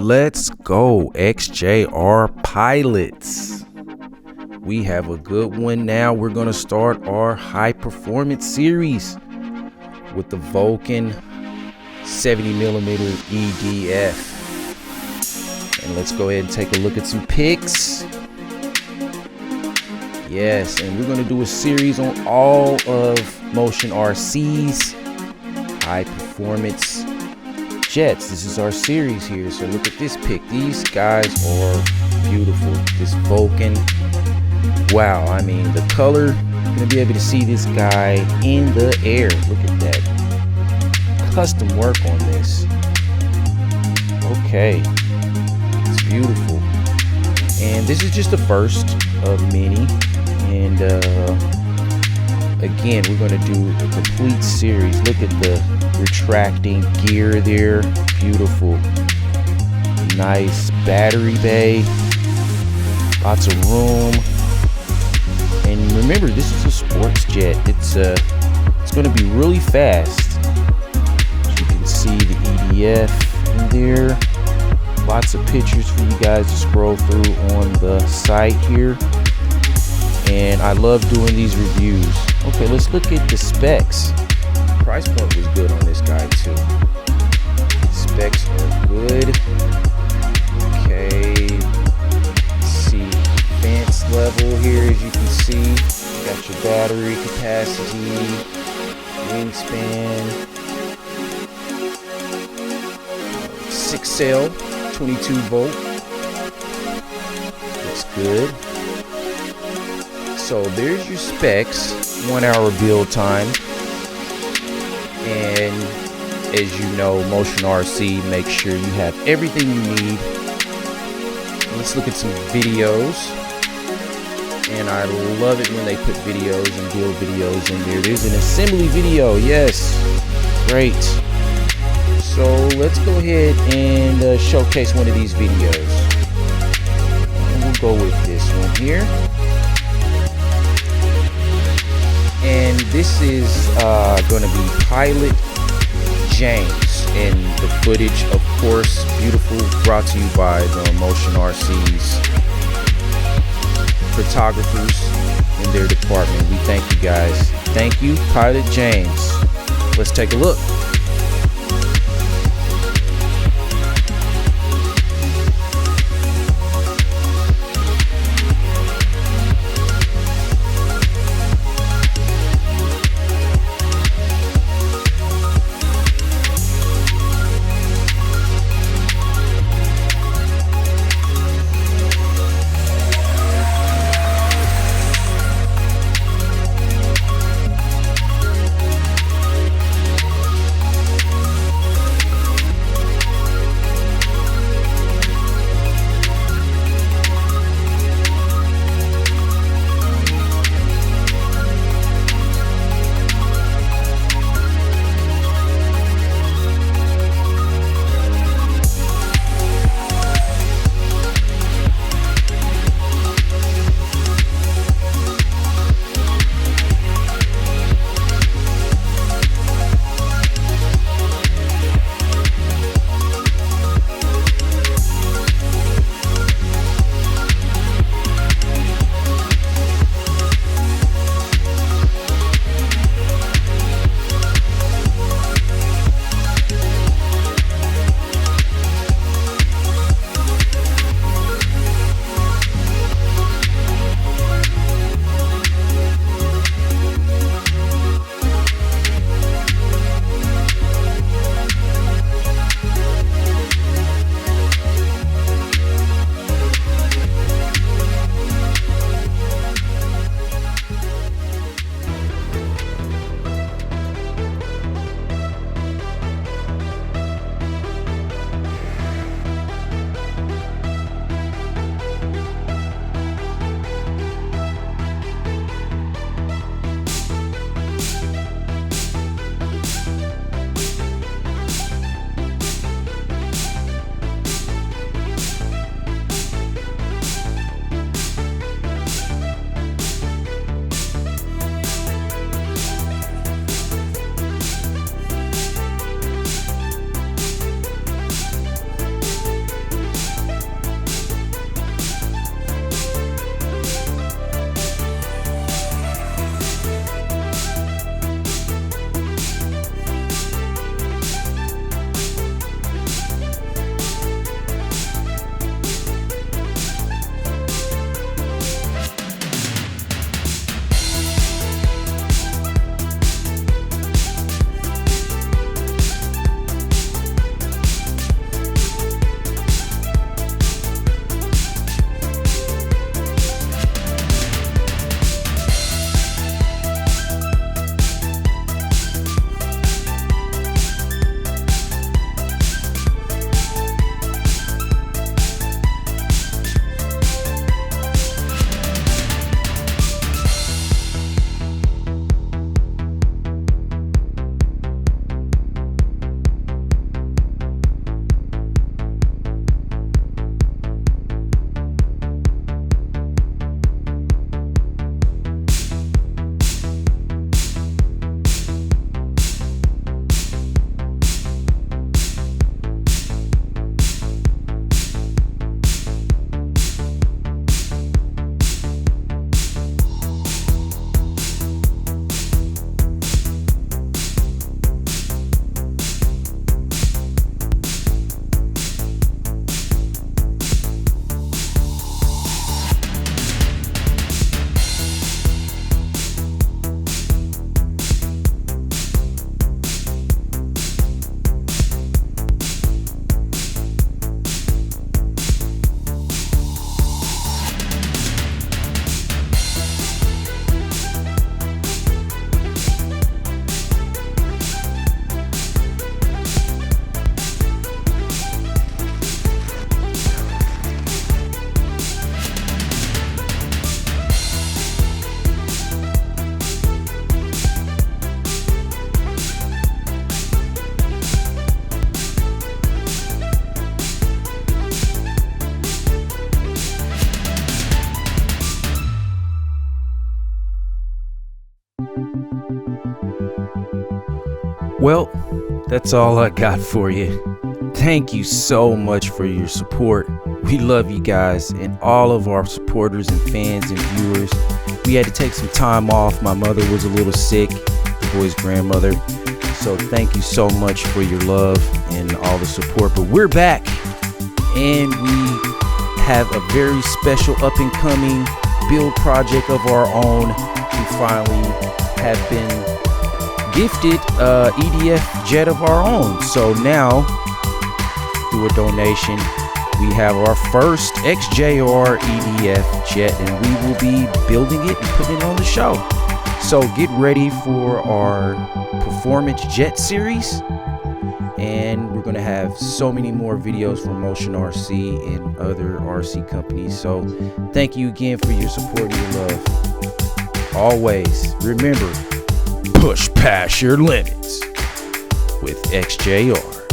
Let's go, XJR pilots. We have a good one now. We're going to start our high performance series with the Vulcan 70mm EDF. And let's go ahead and take a look at some pics. Yes, and we're going to do a series on all of Motion RC's high performance jets. This is our series here. So look at this pic. These guys are beautiful. This Vulcan. Wow, I mean the color. You're gonna be able to see this guy in the air. Look at that. Custom work on this. Okay. It's beautiful. And this is just the first of many. And again, we're gonna do a complete series. Look at the retracting gear there. Beautiful. Nice battery bay. Lots of room. And remember, this is a sports jet. It's going to be really fast. As you can see the EDF in there. Lots of pictures for you guys to scroll through on the site here. And I love doing these reviews. Okay, let's look at the specs. Price point was good on this guy too. Specs are good. Okay. See advanced level here, as you can see. You got your battery capacity, wingspan, 6 cell, 22 volt. Looks good. So there's your specs. 1 hour build time. And as you know, Motion RC makes sure you have everything you need. Let's look at some videos. And I love it when they put videos and build videos in there. There's an assembly video. Yes. Great. So let's go ahead and showcase one of these videos. And we'll go with this one here. And this is going to be Pilot James, and the footage, of course, beautiful, brought to you by the Motion RC's photographers in their department. We thank you guys. Thank you, Pilot James. Let's take a look. Well, that's all I got for you. Thank you so much for your support. We love you guys and all of our supporters and fans and viewers. We had to take some time off. My mother was a little sick, the boy's grandmother. So thank you so much for your love and all the support. But we're back, and we have a very special up and coming build project of our own. We finally have been gifted EDF jet of our own. So now, through a donation, we have our first XJR EDF jet, and we will be building it and putting it on the show. So get ready for our performance jet series, and we're going to have so many more videos from Motion RC and other RC companies. So thank you again for your support and your love. Always remember, push past your limits with XJR.